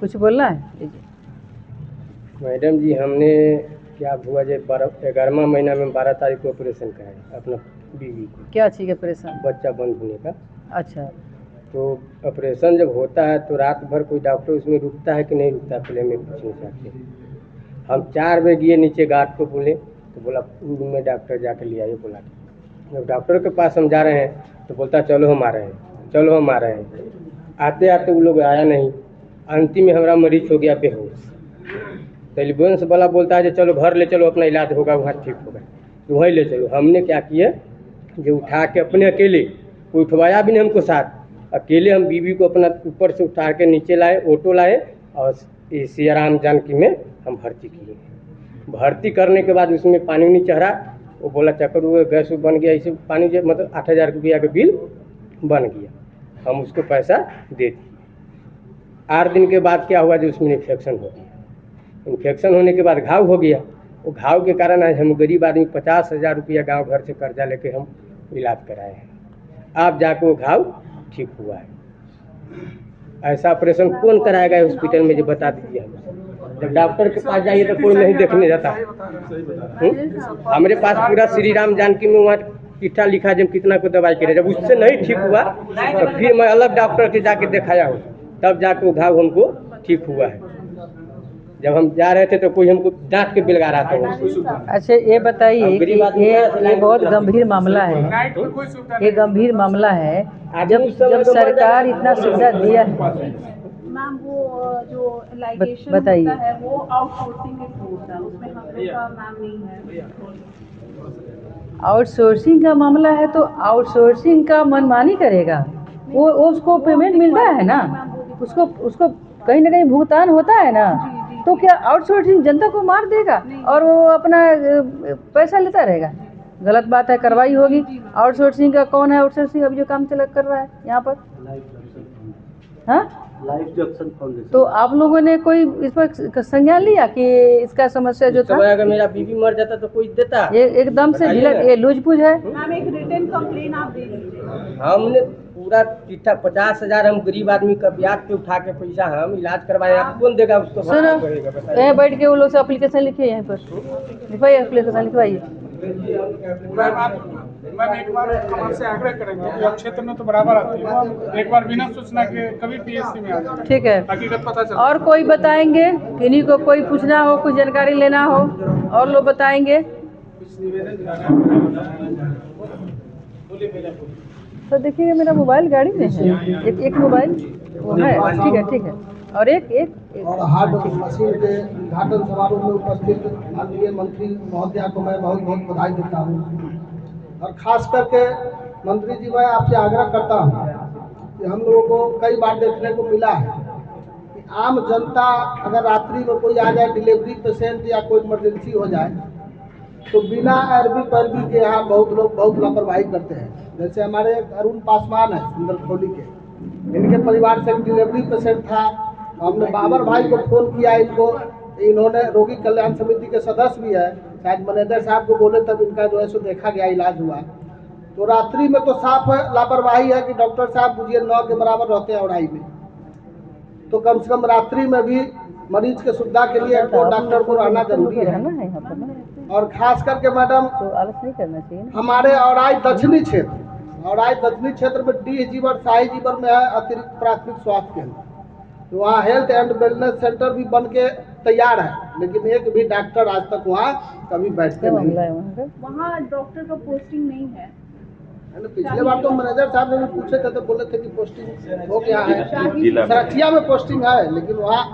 कुछ बोलना है? लीजिए। मैडम जी, हमने क्या हुआ जो 11वां महीना में 12 तारीख को ऑपरेशन कराया अपना बीवी को। क्या चीज़ का ऑपरेशन? बच्चा बंद होने का। अच्छा। तो ऑपरेशन जब होता है तो रात भर कोई डॉक्टर उसमें रुकता है कि नहीं रुकता, पहले मैं पूछना चाहते हैं। हम 4 बजे गए नीचे गार्ड को बोले तो बोला रूम में डॉक्टर जाके ले आइए बोला। जब डॉक्टर के पास हम जा रहे हैं तो बोलता चलो हम आ रहे हैं, चलो हम आ रहे हैं। आते आते वो लोग आया नहीं। अंतिम में हमारा मरीज हो गया बेहोश। तो एम्बुलेंस वाला बोलता है कि चलो घर ले चलो, अपना इलाज होगा वहाँ ठीक होगा, तो वहीं ले चलो। हमने क्या किया जो उठा के अपने अकेले, कोई उठवाया भी नहीं हमको साथ, अकेले हम बीवी को अपना ऊपर से उठा के नीचे लाए, ऑटो लाए और सियाराम जानकी में हम भर्ती किए। भर्ती करने के बाद उसमें पानी नहीं चढ़ा, वो बोला चक्कर हुए गैस बन गया, इसे पानी जो मतलब 8,000 रुपया का बिल बन गया। हम उसको पैसा दे दिए। 8 दिन के बाद क्या हुआ जो उसमें इन्फेक्शन हो गया। इन्फेक्शन होने के बाद घाव हो गया। वो घाव के कारण आज हम गरीब आदमी 50,000 रुपया गाँव घर से कर्जा लेके हम इलाज कराए हैं। अब जाके वो घाव ठीक हुआ है। ऐसा ऑपरेशन कौन कराएगा हॉस्पिटल में, जो बता दीजिए हमें। जब डॉक्टर के पास जाइए तो कोई नहीं देखने जाता। हमारे पास पूरा श्री राम जानकी में वहाँ चिट्ठा लिखा जब कितना को दवाई करे, जब उससे नहीं ठीक हुआ तो फिर मैं अलग डॉक्टर के जाके दिखाया हूँ, तब जाके वो घाव हमको ठीक हुआ है। जब हम जा रहे थे तो कोई हमको डांट के बिलगा रहा था। अच्छा ये बताइए कि ये बहुत गंभीर मामला है, ये गंभीर मामला है। जब सरकार इतना सुविधा दिया है, मैम वो जो लाइगेशन होता है वो आउटसोर्सिंग के थ्रू होता है, उसमें हम लोग का मैम नहीं है। आउटसोर्सिंग का मामला है तो आउटसोर्सिंग का मनमानी करेगा वो उसको पेमेंट मिलता है ना, उसको कहीं ना कहीं भुगतान होता है ना, तो क्या आउटसोर्सिंग जनता को मार देगा और वो अपना पैसा लेता रहेगा? गलत बात है, कार्रवाई होगी। आउटसोर्सिंग का कौन है? आउटसोर्सिंग अभी जो काम चला कर रहा है यहाँ पर, हाँ, तो आप लोगों ने कोई इस पर संज्ञान लिया कि इसका समस्या जो था? अगर मेरा बीवी मर जाता तो कोई देता? ये एकदम से ढीला, ये लूजपूज है। मैम एक रिटन कंप्लेन आप दे दीजिए। हमने पूरा चिट्ठा 50,000 हम गरीब आदमी का ब्याज पे उठा के पैसा हम इलाज करवाए, आप कौन देगा उसको? सुनो, यहाँ बैठ के वो लोग से एप्लीकेशन लिखिए, यहाँ पर लिखवाइए, एप्लीकेशन लिखवाइए। मैम एक बार हमारे आग्रह करेंगे कि आप क्षेत्र में तो बराबर आती है, एक बार बिना सूचना के कभी पीएससी में आ जाए, ठीक है, हकीकत पता चले। और कोई बताएंगे, किन्हीं को कोई पूछना हो, कुछ जानकारी लेना हो, और लोग बताएंगे तो देखिए मेरा मोबाइल गाड़ी में है, एक मोबाइल वो है, ठीक है ठीक है, और एक और हार्ड मशीन के उद्घाटन समारोह में उपस्थित माननीय मंत्री महोदया को मैं बहुत बहुत बधाई देता हूँ। और खास करके मंत्री जी, मैं आपसे आग्रह करता हूँ कि हम लोगों को कई बार देखने को मिला है कि आम जनता अगर रात्रि में कोई आ जाए, डिलीवरी पेशेंट या कोई इमरजेंसी हो जाए, तो बिना अरबी पैरवी के यहाँ बहुत लोग बहुत लापरवाही करते हैं। जैसे हमारे अरुण पासवान है सुंदर खोली के, इनके परिवार से डिलीवरी पेशेंट था, हमने बाबर भाई को फोन किया, इन्होंने रोगी कल्याण समिति के सदस्य भी है, शायद मैनेजर साहब को बोले तब इनका जो है सो देखा गया, इलाज हुआ। तो रात्रि में तो साफ लापरवाही है कि डॉक्टर साहब बुझिए 9 के बराबर रहते हैं अढ़ाई में, तो कम से कम रात्रि में भी मरीज के सुविधा के लिए तो डॉक्टर को रहना जरूरी है। और खास करके मैडम तो आलस नहीं करना चाहिए। हमारे औराई दक्षिणी क्षेत्र में डी जीवर शाही जीवर में है अतिरिक्त प्राथमिक स्वास्थ्य केंद्र, तो वहाँ हेल्थ एंड वेलनेस सेंटर भी बन के तैयार है, लेकिन एक भी डॉक्टर आज तक वहाँ कभी बैठते नहीं। वहाँ डॉक्टर का पोस्टिंग नहीं है। पिछले बार तो मैनेजर साहब ने भी पूछे थे तो बोले थे कि पोस्टिंग हो गया है, सरचिया में पोस्टिंग है, लेकिन वहाँ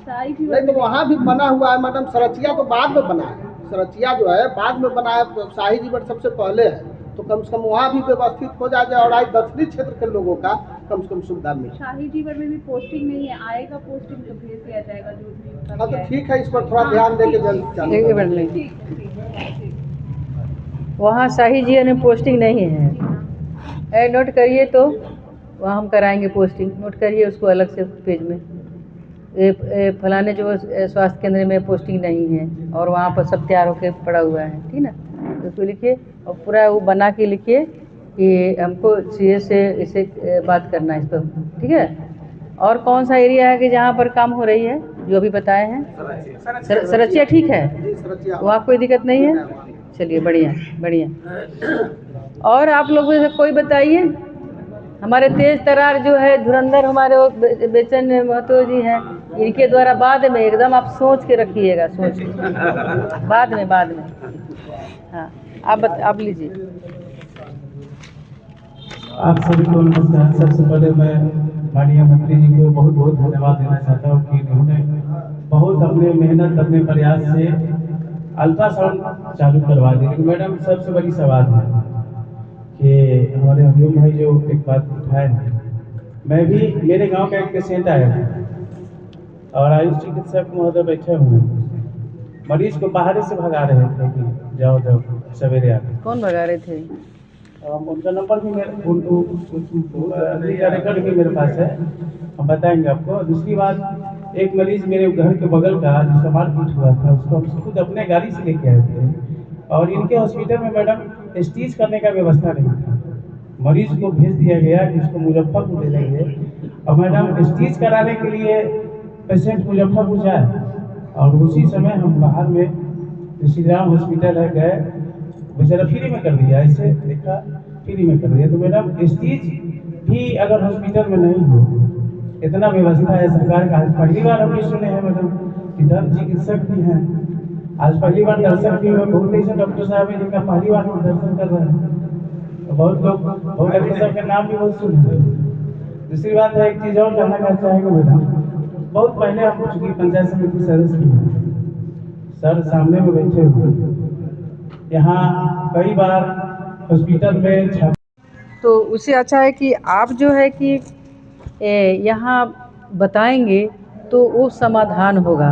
नहीं, तो वहाँ भी बना हुआ है मैडम। सरचिया तो बाद में बना है, सरचिया जो है बाद में बना है, शाही जीवन सबसे पहले है, तो कम से कम वहाँ भी व्यवस्थित हो जाए और आज दक्षिणी क्षेत्र के लोगों का कम से कम सुविधा मिले। शाही जीवन में भी पोस्टिंग नहीं है, आएगा पोस्टिंग तो भेज दिया जाएगा जो भी। हाँ तो ठीक है, इस पर थोड़ा ध्यान देके जल्दी। वहाँ शाही जी में पोस्टिंग नहीं है, नोट करिए, तो वहाँ हम कराएंगे पोस्टिंग, नोट करिए उसको अलग से पेज में। फलाने जो स्वास्थ्य केंद्र में पोस्टिंग नहीं है और वहाँ पर सब तैयार होकर पड़ा हुआ है, ठीक ना, तो उसको लिखिए और पूरा वो बना के लिखिए कि हमको सीए से इसे बात करना है इस पर, ठीक है। और कौन सा एरिया है कि जहाँ पर काम हो रही है जो अभी बताए हैं? सरचिया ठीक है, वहाँ कोई दिक्कत नहीं है। चलिए बढ़िया बढ़िया। और आप लोगों से कोई बताइए, हमारे तेज तरार जो है धुरंधर हमारे वो बेचन महतो जी हैं, इनके द्वारा बाद में एकदम आप सोच के रखिएगा, सोच के बाद में। हाँ आप लीजिए। आप सभी को नमस्कार। सबसे पहले मैं माननीय मंत्री जी को बहुत बहुत धन्यवाद देना चाहता हूँ कि उन्होंने बहुत अपने मेहनत अपने प्रयास से अल्ट्रासाउंड चालू करवा दी। लेकिन मैडम सबसे बड़ी सवाल है कि हमारे हरिओम भाई जो एक बात उठाए हैं, मैं भी मेरे गांव का एक पेशेंट आया था और आयुष चिकित्सक महोदय बैठे हुए मरीज को बाहर से भगा रहे थे कि जाओ सवेरे आके। कौन भगा रहे थे? उनका नंबर भी रिकॉर्ड भी मेरे पास है, हम बताएंगे आपको। दूसरी बात, एक मरीज मेरे घर के बगल का जो समार पीट हुआ था उसको हम खुद अपने गाड़ी से लेके आए थे और इनके हॉस्पिटल में मैडम स्टीच करने का व्यवस्था नहीं था। मरीज को भेज दिया गया कि उसको मुजफ्फरपुर ले जाइए और मैडम स्टीच कराने के लिए पेशेंट मुजफ्फरपुर जाए और उसी समय हम बाहर में श्री राम हॉस्पिटल है गए, बेचारा फ्री में कर दिया, ऐसे देखा फ्री में कर दिया। तो मैडम स्टीच भी अगर हॉस्पिटल में नहीं हो, इतना व्यवस्था है सरकार का। आज पहली बार हम भी सुने हैं मैडम कि दंत चिकित्सक भी हैं, आज पहली बार दर्शन भी हुए। बहुत ऐसे डॉक्टर साहब हैं जिनका पहली बार हम दर्शन कर रहे हैं, तो बहुत लोग बहुत डॉक्टर साहब के नाम भी बहुत सुने। दूसरी बात है, एक चीज़ और कहना चाहेंगे मैडम, बहुत पहले हम चूँकि पंचायत समिति सदस्य भी हैं, सर सामने में बैठे हुए यहाँ कई बार हॉस्पिटल में, तो उससे अच्छा है कि आप जो है कि यहाँ बताएंगे तो वो समाधान होगा,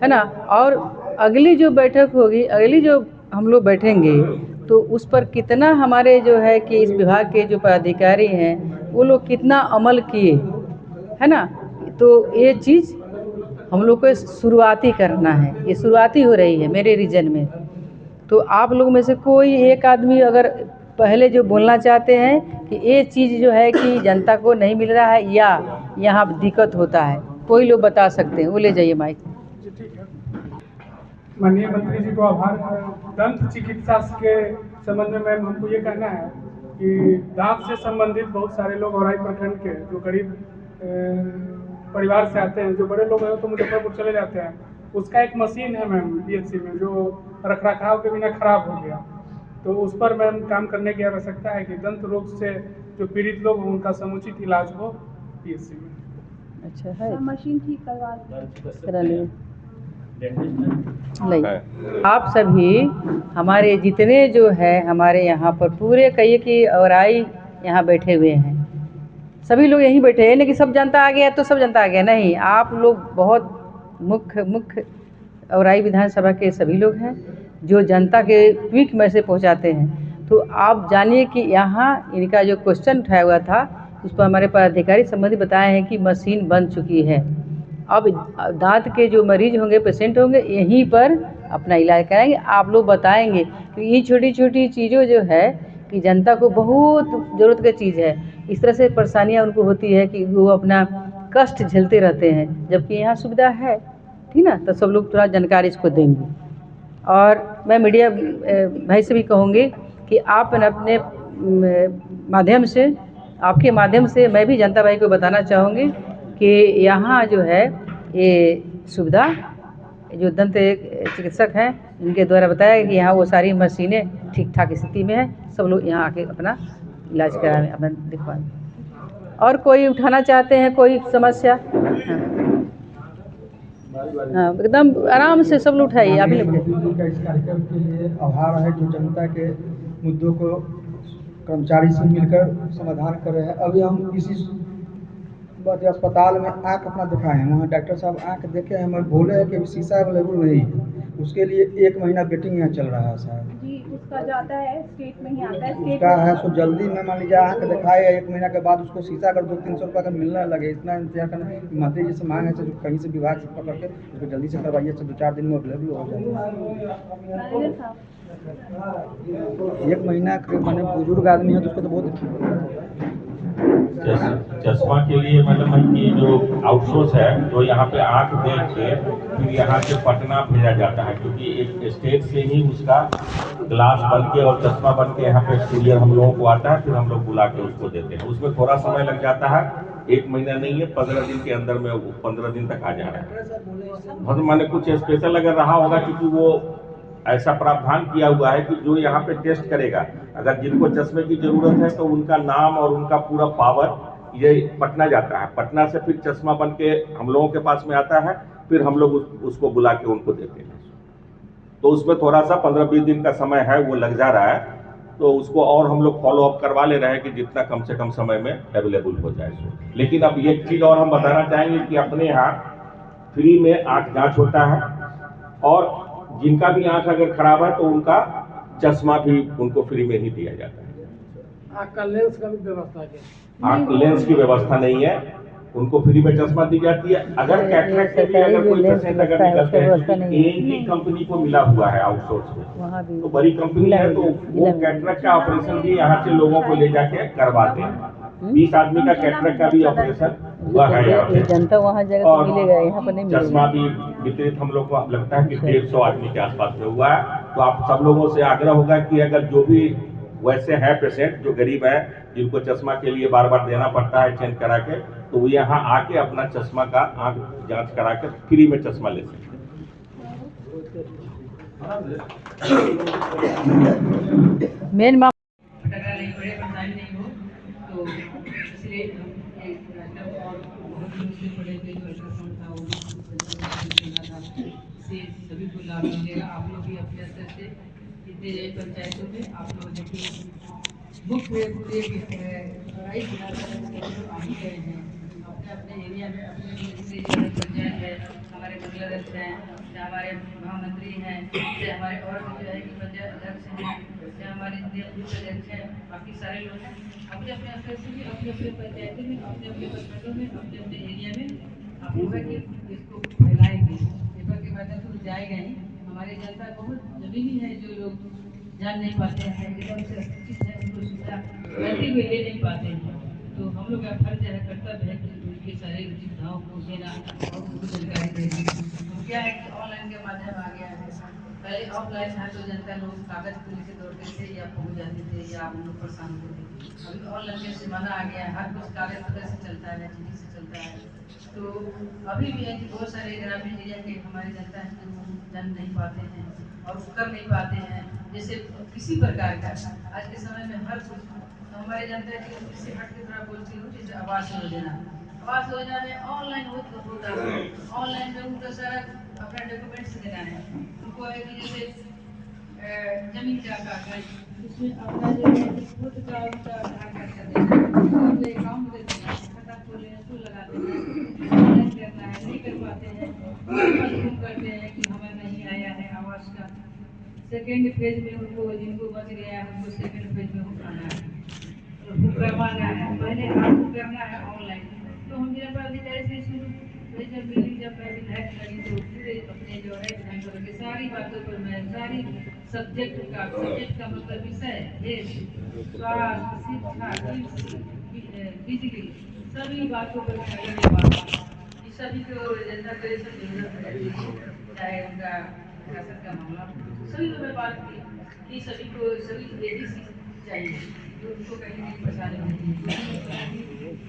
है ना। और अगली जो बैठक होगी, अगली जो हम लोग बैठेंगे तो उस पर कितना हमारे जो है कि इस विभाग के जो पदाधिकारी हैं वो लोग कितना अमल किए, है ना। तो ये चीज़ हम लोग को शुरुआती करना है, ये शुरुआती हो रही है मेरे रीजन में। तो आप लोग में से कोई एक आदमी अगर पहले जो बोलना चाहते हैं कि ये चीज़ जो है कि जनता को नहीं मिल रहा है या यहाँ दिक्कत होता है, कोई लोग बता सकते हैं, वो ले जाइए माइक। जी ठीक है। माननीय मंत्री जी को आभार। दंत चिकित्सा के संबंध में मैम हमको ये कहना है कि दांत से संबंधित बहुत सारे लोग औराई प्रखंड के जो गरीब परिवार से आते हैं, जो बड़े लोग हैं तो मुजफ्फरपुर चले जाते हैं, उसका एक मशीन है मैम PHC में जो रखरखाव के बिना खराब हो गया, तो उस पर मैम काम करने की आवश्यकता है कि दंत रोग से जो पीड़ित लोग हों उनका समुचित इलाज हो PHC में। अच्छा है, मशीन ठीक करा लिए नहीं। आप सभी हमारे जितने जो है हमारे यहाँ पर पूरे कहिए कि औराई यहाँ बैठे हुए हैं, सभी लोग यहीं बैठे हैं, लेकिन सब जनता आ गया तो सब जनता आ गया नहीं। आप लोग बहुत मुख्य औराई विधानसभा के सभी लोग हैं जो जनता के ट्वीट मैसेज पहुंचाते हैं। तो आप जानिए कि यहाँ इनका जो क्वेश्चन उठाया हुआ था उस पर हमारे पदाधिकारी संबंधी बताए हैं कि मशीन बन चुकी है। अब दांत के जो मरीज होंगे, पेशेंट होंगे, यहीं पर अपना इलाज कराएंगे। आप लोग बताएंगे कि ये छोटी छोटी चीज़ों जो है कि जनता को बहुत ज़रूरत की चीज़ है। इस तरह से परेशानियाँ उनको होती है कि वो अपना कष्ट झेलते रहते हैं, जबकि यहाँ सुविधा है, ठीक ना। तो सब लोग थोड़ा जानकारी इसको देंगे। और मैं मीडिया भाई से भी कहूँगी कि आप अपने माध्यम से, आपके माध्यम से मैं भी जनता भाई को बताना चाहूँगी कि यहाँ जो है ये सुविधा जो दंत चिकित्सक हैं इनके द्वारा बताया कि यहाँ वो सारी मशीनें ठीक ठाक स्थिति में है, सब लोग यहाँ आके अपना इलाज कराएं, अपना दिखवाएं। और कोई उठाना चाहते हैं कोई समस्या? हाँ एकदम आराम से सब लोग उठाइए। आप लोग का इस कार्यक्रम के लिए आभार है जो जनता के मुद्दों को कर्मचारी से मिलकर समाधान कर रहे हैं। अभी हम इसी अस्पताल में आँख अपना दिखाए हैं, वहाँ डॉक्टर साहब आँख देखे हैं, हमें बोले हैं कि शीशा अवेलेबल नहीं है, उसके लिए 1 महीना वेटिंग यहाँ चल रहा है साहब जी। उसका जाता है स्टेट में ही आता है, स्टेट उसका है सो जल्दी में मान लीजिए आँख दिखाए 1 महीना के बाद उसको शीशा अगर 200-300 रुपये का मिलने लगे, इतना इंतजार करना। मंत्री जी से मांग है तो कहीं से विभाग से पकड़ के उसको जल्दी से करवाइए, 2-4 दिन में अवेलेबल हो जाए। 1 महीना मैंने बुजुर्ग आदमी है तो उसको तो बहुत चश्मा के लिए मतलब कि जो आउटसोर्स है जो यहाँ पे आंख देख के फिर यहाँ से पटना भेजा जाता है, क्योंकि एक स्टेट से ही उसका ग्लास बन के और चश्मा बन के यहाँ पे कुरियर हम लोगों को आता है, फिर हम लोग बुला के उसको देते हैं। उसमें थोड़ा समय लग जाता है, 1 महीना नहीं है, 15 दिन के अंदर में 15 दिन तक आ जा रहा है। मतलब माने कुछ स्पेशल अगर रहा होगा, क्योंकि वो ऐसा प्रावधान किया हुआ है कि जो यहाँ पे टेस्ट करेगा, अगर जिनको चश्मे की जरूरत है तो उनका नाम और उनका पूरा पावर ये पटना जाता है, पटना से फिर चश्मा बन के हम लोगों के पास में आता है, फिर हम लोग उसको बुला के उनको देते हैं। तो उसमें थोड़ा सा 15-20 दिन का समय है वो लग जा रहा है, तो उसको और हम लोग फॉलो अप करवा ले रहे हैं कि जितना कम से कम समय में अवेलेबल हो जाए सो। लेकिन अब एक चीज और हम बताना चाहेंगे कि अपने यहाँ फ्री में आंख जांच होता है, और जिनका भी आंख अगर खराब है तो उनका चश्मा भी उनको फ्री में ही दिया जाता है। आँख का लेंस का भी व्यवस्था है? आंख लेंस की व्यवस्था नहीं है, उनको फ्री में चश्मा दी जाती है। अगर कैटरेक्ट के भी अगर कोई पेशेंट अगर निकलते हैं, एक ही कंपनी को मिला हुआ है आउटसोर्स में, तो बड़ी कंपनी है, तो वो कैटरेक्ट का ऑपरेशन भी यहाँ से लोगों को ले जाके करवाते हैं। 20 आदमी का कैटरेक्ट का भी ऑपरेशन हुआ है यहाँ पे, जनता वहाँ जगह और मिलेगा, यहाँ पर नहीं मिलेगा। चश्मा भी वितरित हम लोग को लगता है कि 150 आदमी के आसपास में हुआ है। तो आप सब लोगों से आग्रह होगा कि अगर जो भी वैसे है पेशेंट जो गरीब है, जिनको चश्मा के लिए बार बार देना पड़ता है चेंज करा के, तो वो यहाँ आके अपना चश्मा का आंख जांच करा के फ्री में चश्मा ले सकते हैं। मेन फटकना नहीं पड़े, परेशानी नहीं हो, तो इसलिए और बहुत मुश्किल पड़े थे जो अल्ट्रासाउंड था वो से सभी को लाभ मिलेगा। आप लोग भी अपने स्तर से जितने पंचायतों में आप लोग देखिए मुख्य पूरे पढ़ाई आगे गए हैं अपने अपने एरिया में, अपने पंचायत है, हमारे मंडलाध्यक्ष हैं, हमारे महामंत्री हैं, हमारे और जो है कि पंचायत अध्यक्ष हैं, हमारे बूथ अध्यक्ष हैं, बाकी सारे लोग हैं। अपने अपने स्तर से भी अपने अपने पंचायतों में, अपने अपने प्रखंडों में, अपने अपने एरिया में आप लोग कि इसको फैलाएंगे, पेपर के माध्यम से जाएगा ही। हमारी जनता बहुत जमीनी है, जो लोग जान नहीं पाते हैं, एकदम से शिक्षित है, उनको सुविधा गलती में ले नहीं पाते हैं। तो हम लोग का फर्ज है, कर्तव्य है कि उनकी सारी सुविधाओं को देना और उनको जानकारी देना। तो क्या है कि ऑनलाइन के माध्यम आ गया है, पहले ऑफलाइन था तो जनता लोग कागज को लेकर दौड़ते थे या पहुँच जाते थे या हम लोग परेशान होते थे। अभी ऑनलाइन का जमाना आ गया है, हर कुछ कागज पत्र से चलता है, चिट्ठी से चलता है। तो अभी भी है कि बहुत सारे ग्रामीण एरिया के हमारी जनता है जो जान नहीं पाते हैं और कर नहीं पाते हैं, जैसे किसी प्रकार का आज के समय में हर कुछ तो हमारे जनता की इससे हट के थोड़ा बोलती हूँ, जैसे आवास योजना में ऑनलाइन होता है, ऑनलाइन में उनका सारा अपना डॉक्यूमेंट्स देना है। उनको है कि जैसे जमीन का कागज, उसमें अपना जो खुद का उनका आधार कार्ड का देना, अपने अकाउंट देते हैं, खाता खोले हैं, तो लगाते हैं, ऑनलाइन करना है, नहीं कर पाते हैं, फोन करते हैं कि हमें नहीं आया है आवास का। सेकेंड फेज में उनको जिनको बच गया है उनको सेकेंड फेज में उठाना है, बुक करवाना है, पहले आपको करना है ऑनलाइन। तो हम जिला अधिकारी से शुरू जब मिली, जब मैं विधायक लगी तो पूरे अपने जो है विधानसभा की सारी बातों पर मैं सारी सब्जेक्ट का मतलब विषय देश स्वास्थ्य शिक्षा बिजली सभी बातों पर मैं बात सभी को जनता कलेक्शन जरूरत है, चाहे उनका राशन का मामला सभी को मैं बात की कि सभी को सभी यही चाहिए, तो उनको कहीं नहीं परेशानी होती है।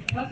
बस